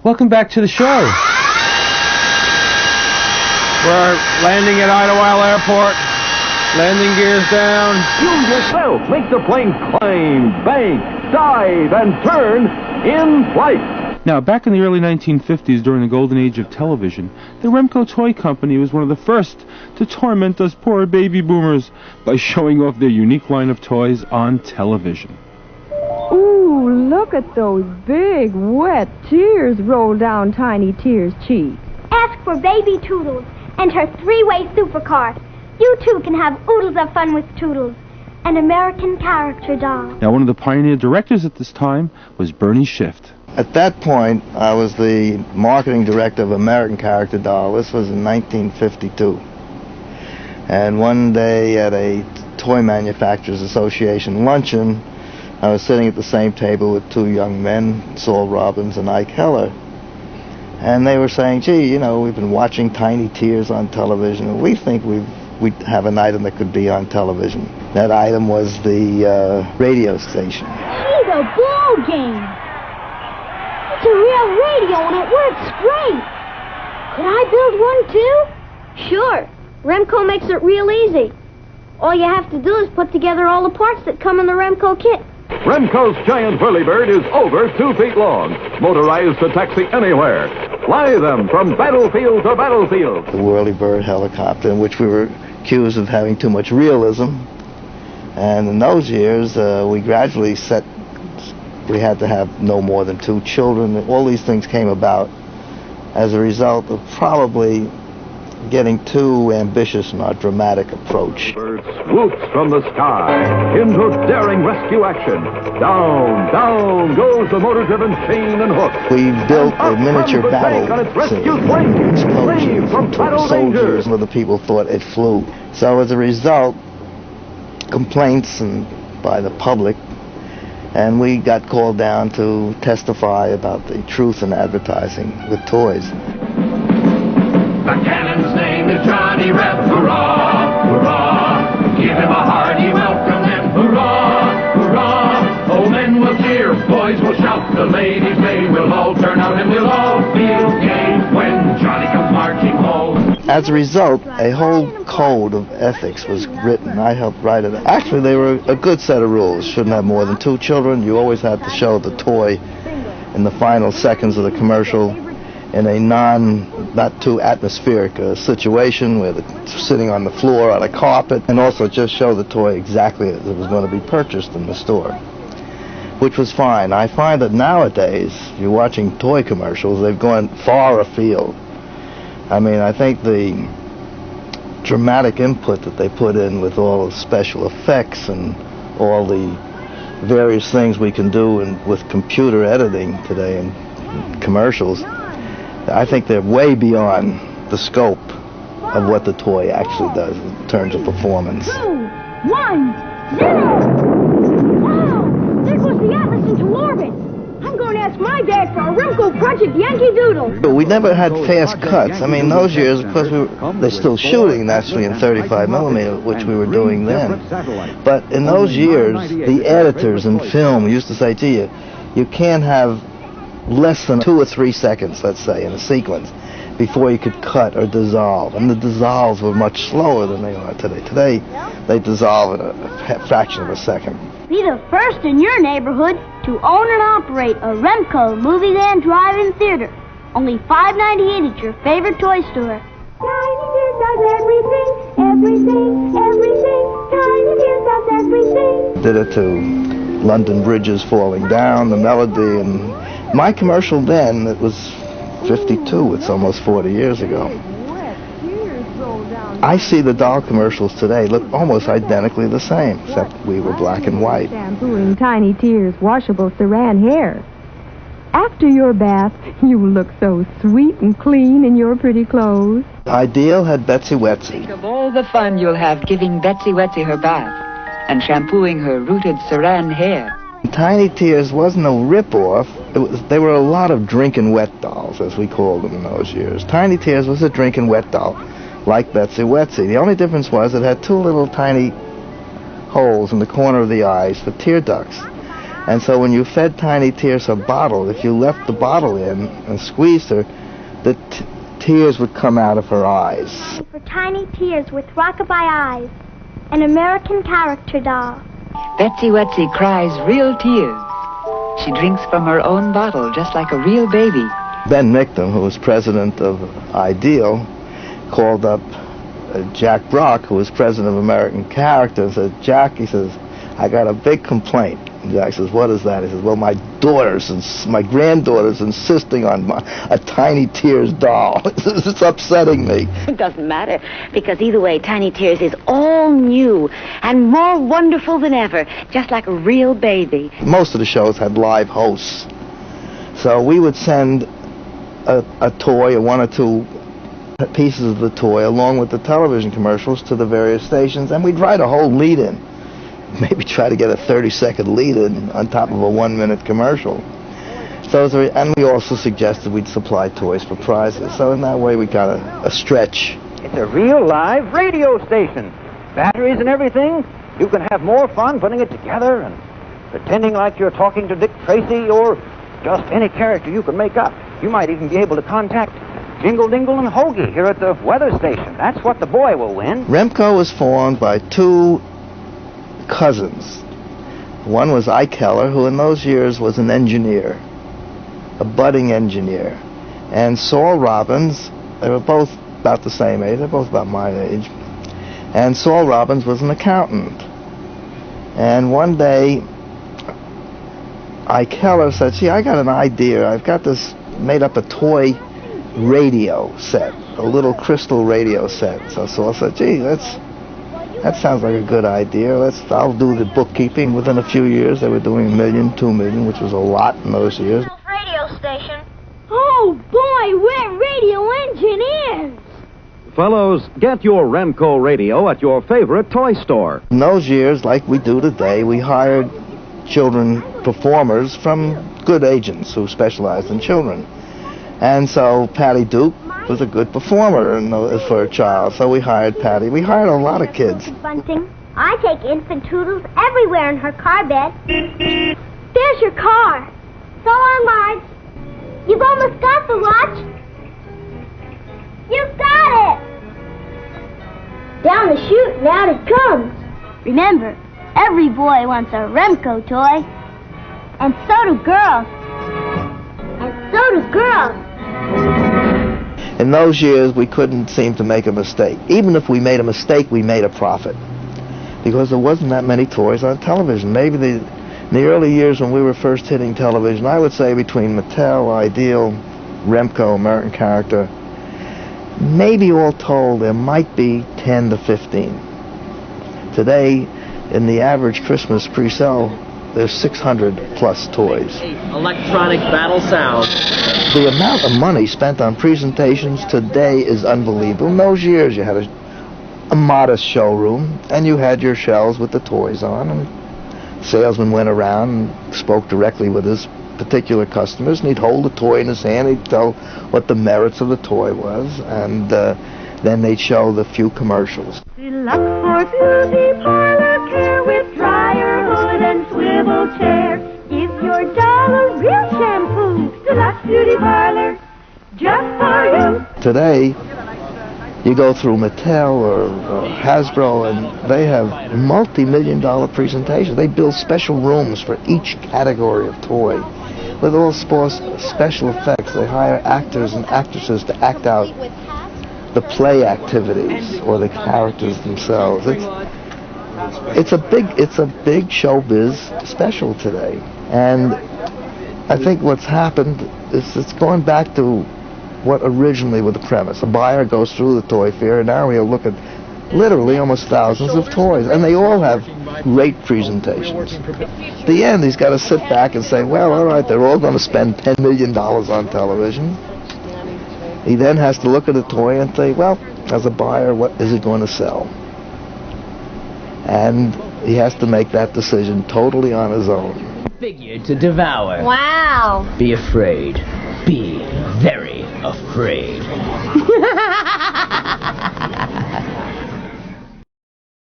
Welcome back to the show. We're landing at Idlewild Airport. Landing gears down. You yourself make the plane climb, bank, dive, and turn in flight. Now, back in the early 1950s, during the golden age of television, the Remco Toy Company was one of the first to torment us poor baby boomers by showing off their unique line of toys on television. Ooh, look at those big, wet tears roll down Tiny Tear's cheeks. Ask for Baby Toodles and her three-way supercar. You too can have oodles of fun with Toodles, an American character doll. Now, one of the pioneer directors at this time was Bernie Schiff. At that point, I was the marketing director of American Character Doll. This was in 1952. And one day at a Toy Manufacturers Association luncheon, I was sitting at the same table with two young men, Saul Robbins and Ike Heller. And they were saying, gee, you know, we've been watching Tiny Tears on television, and we think we'd have an item that could be on television. That item was the radio station. Gee, the ball game! It's a real radio and it works great. Could I build one too? Sure. Remco makes it real easy. All you have to do is put together all the parts that come in the Remco kit. Remco's giant whirlybird is over 2 feet long, motorized to taxi anywhere. Fly them from battlefield to battlefield. The whirlybird helicopter, in which we were accused of having too much realism. And in those years, we gradually we had to have no more than 2 children. All these things came about as a result of probably getting too ambitious in our dramatic approach. Bird swoops from the sky into daring rescue action. Down, down goes the motor-driven chain and hook. We built a miniature battle scene, explosions, from battle soldiers, and other people thought it flew. So as a result, complaints by the public, and we got called down to testify about the truth in advertising with toys. The cannon's name is Johnny Reb. Hurrah, hurrah. Give him a hearty welcome and hurrah, hurrah. Oh, men will cheer, boys will shout, the ladies they will all turn out and we'll all feel gay when Johnny comes marching home. As a result, a whole code of ethics was written. I helped write it. Actually, they were a good set of rules. Shouldn't have more than 2 children. You always had to show the toy in the final seconds of the commercial in a not too atmospheric situation where they're sitting on the floor on a carpet, and also just show the toy exactly as it was going to be purchased in the store, which was fine. I find that nowadays, you're watching toy commercials, they've gone far afield. I mean, I think the dramatic input that they put in with all the special effects and all the various things we can do with computer editing today in commercials, I think they're way beyond the scope of what the toy actually does in terms of performance. 2, 1, 0! Wow! There goes the Atlas into orbit! I'm going to ask my dad for a Remco Project Yankee Doodle! But we never had fast cuts. I mean, those years, of course, they're still shooting naturally in 35 millimeter, which we were doing then. But in those years, the editors in film used to say to you, you can't have less than 2 or 3 seconds, let's say, in a sequence before you could cut or dissolve. And the dissolves were much slower than they are today. Today, they dissolve in a fraction of a second. Be the first in your neighborhood to own and operate a Remco Movie Land Drive-In Theater. Only $5.98 at your favorite toy store. Tiny Tears does everything, everything, everything. Tiny Tears does everything. Did it to London Bridges Falling Down, the melody, and my commercial then, it was 52, it's almost 40 years ago. I see the doll commercials today look almost identically the same, except we were black and white. Shampooing Tiny Tears washable Saran hair. After your bath, you will look so sweet and clean in your pretty clothes. Ideal had Betsy Wetsy. Think of all the fun you'll have giving Betsy Wetsy her bath and shampooing her rooted Saran hair. Tiny Tears wasn't no rip-off. They were a lot of drinking wet dolls, as we called them in those years. Tiny Tears was a drinking wet doll, like Betsy Wetsy. The only difference was it had 2 little tiny holes in the corner of the eyes for tear ducts. And so when you fed Tiny Tears a bottle, if you left the bottle in and squeezed her, the tears would come out of her eyes. For Tiny Tears with rockabye eyes, an American character doll. Betsy Wetsy cries real tears. She drinks from her own bottle, just like a real baby. Ben Michtam, who was president of Ideal, called up Jack Brock, who was president of American Character, and said, Jack, he says, I got a big complaint. And Jack says, what is that? He says, well, my granddaughter's insisting on a Tiny Tears doll. It's upsetting me. It doesn't matter, because either way, Tiny Tears is all new and more wonderful than ever, just like a real baby. Most of the shows had live hosts. So we would send a toy, or one or two pieces of the toy, along with the television commercials to the various stations, and we'd write a whole lead-in. Maybe try to get a 30-second lead-in on top of a 1-minute commercial. And we also suggested we'd supply toys for prizes. So in that way, we got a stretch. It's a real live radio station. Batteries and everything. You can have more fun putting it together and pretending like you're talking to Dick Tracy or just any character you can make up. You might even be able to contact Jingle Dingle and Hoagie here at the weather station. That's what the boy will win. Remco was formed by two cousins. One was Ike Keller, who in those years was an engineer, a budding engineer. And Saul Robbins, they were both about the same age, they're both about my age. And Saul Robbins was an accountant. And one day, Ike Keller said, see, I got an idea. I've got this, made up a toy radio set, a little crystal radio set. So Saul said, gee, that sounds like a good idea. I'll do the bookkeeping. Within a few years, they were doing $1 million, $2 million, which was a lot in those years. Radio station. Oh, boy, we're radio engineers. Fellows, get your Renco radio at your favorite toy store. In those years, like we do today, we hired children performers from good agents who specialized in children. And so Patty Duke was a good performer for a child, so we hired Patty. We hired a lot of kids. Bunting, I take infant Toodles everywhere in her car bed. There's your car. So long, Marge. You've almost got the watch. You've got it. Down the chute and out it comes. Remember, every boy wants a Remco toy. And so do girls. And so do girls. In those years, we couldn't seem to make a mistake. Even if we made a mistake, we made a profit. Because there wasn't that many toys on television. Maybe in the early years when we were first hitting television, I would say between Mattel, Ideal, Remco, American Character, maybe all told, there might be 10 to 15. Today, in the average Christmas pre-sale, there's 600 plus toys. Electronic battle sound. The amount of money spent on presentations today is unbelievable. In those years, you had a modest showroom, and you had your shelves with the toys on, and the salesman went around and spoke directly with his particular customers, and he'd hold the toy in his hand, he'd tell what the merits of the toy was, and then they'd show the few commercials. Deluxe for beauty parlor care with dryer, hood, and swivel chair. Give your doll a real shampoo. Deluxe Beauty Parlor, just for you. Today, you go through Mattel or Hasbro, and they have multi-million-dollar presentations. They build special rooms for each category of toy with all special effects. They hire actors and actresses to act out the play activities or the characters themselves. It's a big showbiz special today, and I think what's happened is it's going back to what originally was the premise. A buyer goes through the toy fair, and now he'll look at literally almost thousands of toys, and they all have great presentations. At the end, he's got to sit back and say, well, all right, they're all going to spend $10 million on television. He then has to look at a toy and say, well, as a buyer, what is it going to sell? And he has to make that decision totally on his own. Figure to devour. Wow. Be afraid. Be very afraid.